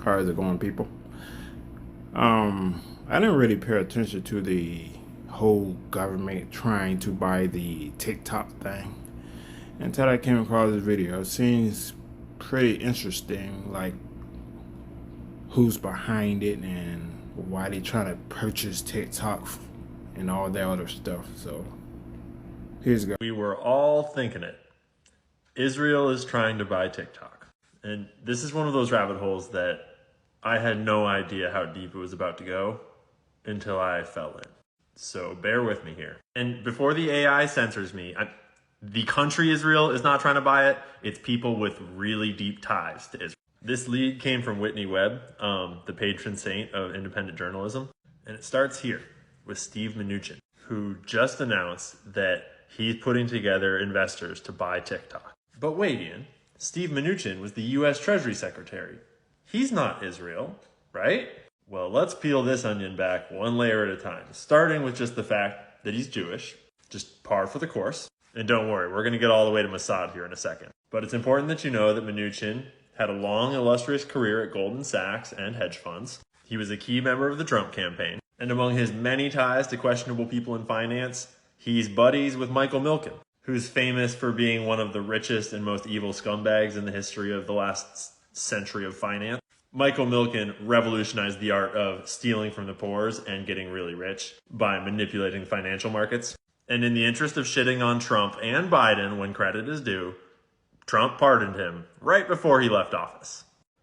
How is it going, people? I didn't really pay attention to the whole government trying to buy the TikTok thing until I came across this video. It seems pretty interesting, like who's behind it and why they trying to purchase TikTok and all that other stuff. So here's go. We were all thinking it. Israel is trying to buy TikTok. And this is one of those rabbit holes that I had no idea how deep it was about to go until I fell in. So bear with me here. And before the AI censors me, the country Israel is not trying to buy it. It's people with really deep ties to Israel. This lead came from Whitney Webb, the patron saint of independent journalism. And it starts here with Steve Mnuchin, who just announced that he's putting together investors to buy TikTok. But wait, Ian, Steve Mnuchin was the US Treasury Secretary. He's not Israel, right? Well, let's peel this onion back one layer at a time, starting with just the fact that he's Jewish, just par for the course. And don't worry, we're going to get all the way to Mossad here in a second. But it's important that you know that Mnuchin had a long, illustrious career at Goldman Sachs and hedge funds. He was a key member of the Trump campaign. And among his many ties to questionable people in finance, he's buddies with Michael Milken, who's famous for being one of the richest and most evil scumbags in the history of the last century of finance. Michael Milken revolutionized the art of stealing from the poor and getting really rich by manipulating financial markets. And in the interest of shitting on Trump and Biden when credit is due, Trump pardoned him right before he left office.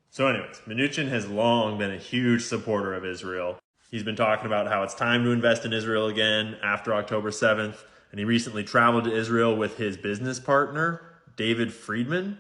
So anyways, Mnuchin has long been a huge supporter of Israel. He's been talking about how it's time to invest in Israel again after October 7th. And he recently traveled to Israel with his business partner, David Friedman.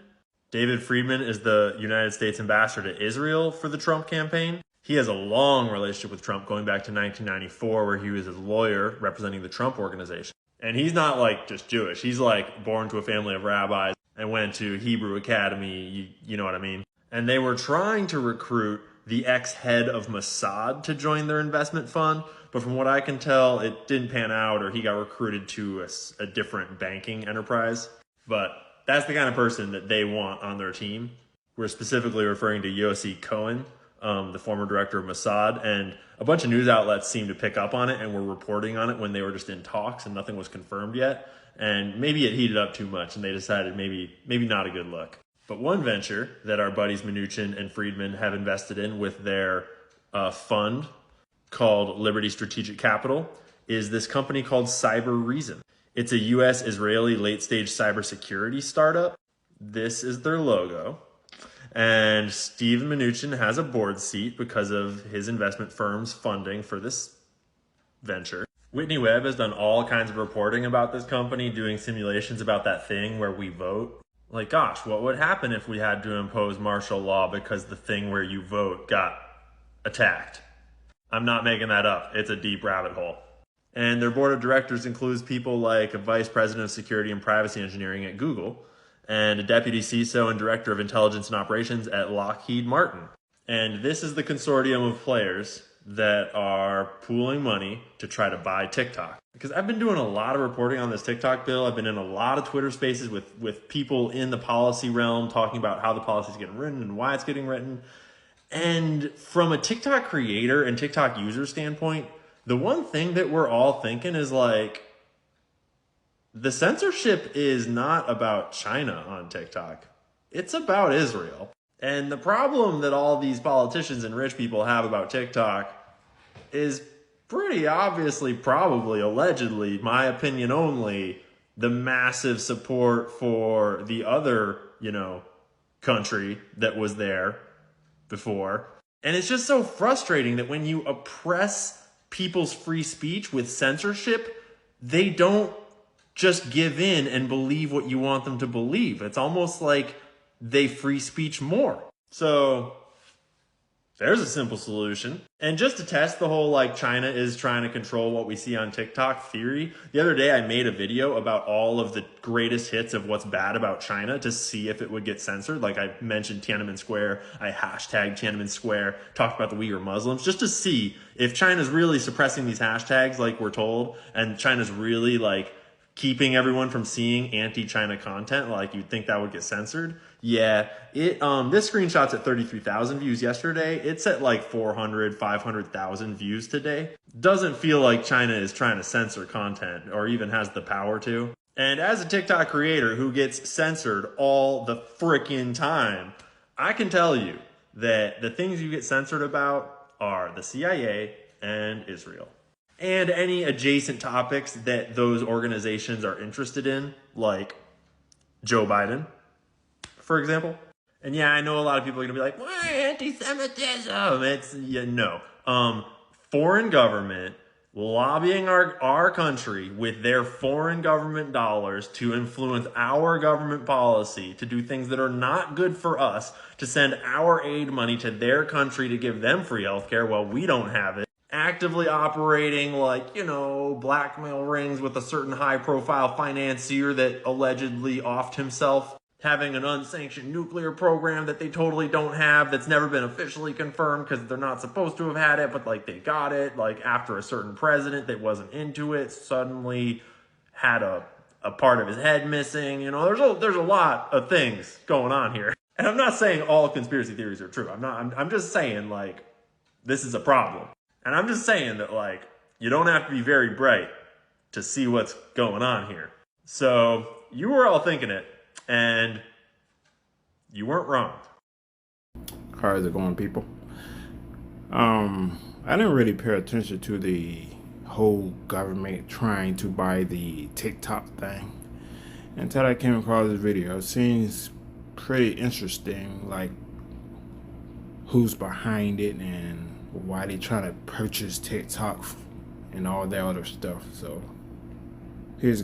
David Friedman is the United States ambassador to Israel for the Trump campaign. He has a long relationship with Trump going back to 1994, where he was his lawyer representing the Trump organization. And he's not like just Jewish. He's like born to a family of rabbis and went to Hebrew Academy, you know what I mean? And they were trying to recruit the ex-head of Mossad to join their investment fund. But from what I can tell, it didn't pan out, or he got recruited to a different banking enterprise. But that's the kind of person that they want on their team. We're specifically referring to Yossi Cohen, the former director of Mossad, and a bunch of news outlets seemed to pick up on it and were reporting on it when they were just in talks and nothing was confirmed yet. And maybe it heated up too much and they decided maybe not a good look. But one venture that our buddies Mnuchin and Friedman have invested in with their fund called Liberty Strategic Capital is this company called Cybereason. It's a US-Israeli late-stage cybersecurity startup. This is their logo. And Steve Mnuchin has a board seat because of his investment firm's funding for this venture. Whitney Webb has done all kinds of reporting about this company, doing simulations about that thing where we vote. Like, gosh, what would happen if we had to impose martial law because the thing where you vote got attacked? I'm not making that up. It's a deep rabbit hole. And their board of directors includes people like a vice president of security and privacy engineering at Google and a deputy CISO and director of intelligence and operations at Lockheed Martin. And this is the consortium of players that are pooling money to try to buy TikTok. Because I've been doing a lot of reporting on this TikTok bill. I've been in a lot of Twitter spaces with people in the policy realm talking about how the policy is getting written and why it's getting written. And from a TikTok creator and TikTok user standpoint, the one thing that we're all thinking is like, the censorship is not about China on TikTok. It's about Israel. And the problem that all these politicians and rich people have about TikTok is pretty obviously, probably, allegedly, my opinion only, the massive support for the other, country that was there before. And it's just so frustrating that when you oppress people's free speech with censorship, they don't just give in and believe what you want them to believe. It's almost like they free speech more. So there's a simple solution. And just to test the whole China is trying to control what we see on TikTok theory, the other day I made a video about all of the greatest hits of what's bad about China to see if it would get censored. Like I mentioned Tiananmen Square, I hashtagged Tiananmen Square, talked about the Uyghur Muslims, just to see if China's really suppressing these hashtags like we're told, and China's really keeping everyone from seeing anti-China content, like you'd think that would get censored. Yeah, this screenshot's at 33,000 views yesterday. It's at like 400, 500,000 views today. Doesn't feel like China is trying to censor content or even has the power to. And as a TikTok creator who gets censored all the frickin' time, I can tell you that the things you get censored about are the CIA and Israel. And any adjacent topics that those organizations are interested in, like Joe Biden, for example. And yeah, I know a lot of people are gonna be like, "Why anti-Semitism?" It's no. Foreign government lobbying our country with their foreign government dollars to influence our government policy to do things that are not good for us, to send our aid money to their country to give them free healthcare while we don't have it. Actively operating like, blackmail rings with a certain high profile financier that allegedly offed himself. Having an unsanctioned nuclear program that they totally don't have, that's never been officially confirmed because they're not supposed to have had it, but like they got it, like after a certain president that wasn't into it suddenly had a part of his head missing. There's a lot of things going on here. And I'm not saying all conspiracy theories are true. I'm just saying like this is a problem. And I'm just saying that like you don't have to be very bright to see what's going on here. So you were all thinking it. And you weren't wrong. How's it going, people? I didn't really pay attention to the whole government trying to buy the TikTok thing until I came across this video. It seems pretty interesting, like who's behind it and why they trying to purchase TikTok and all that other stuff. So here's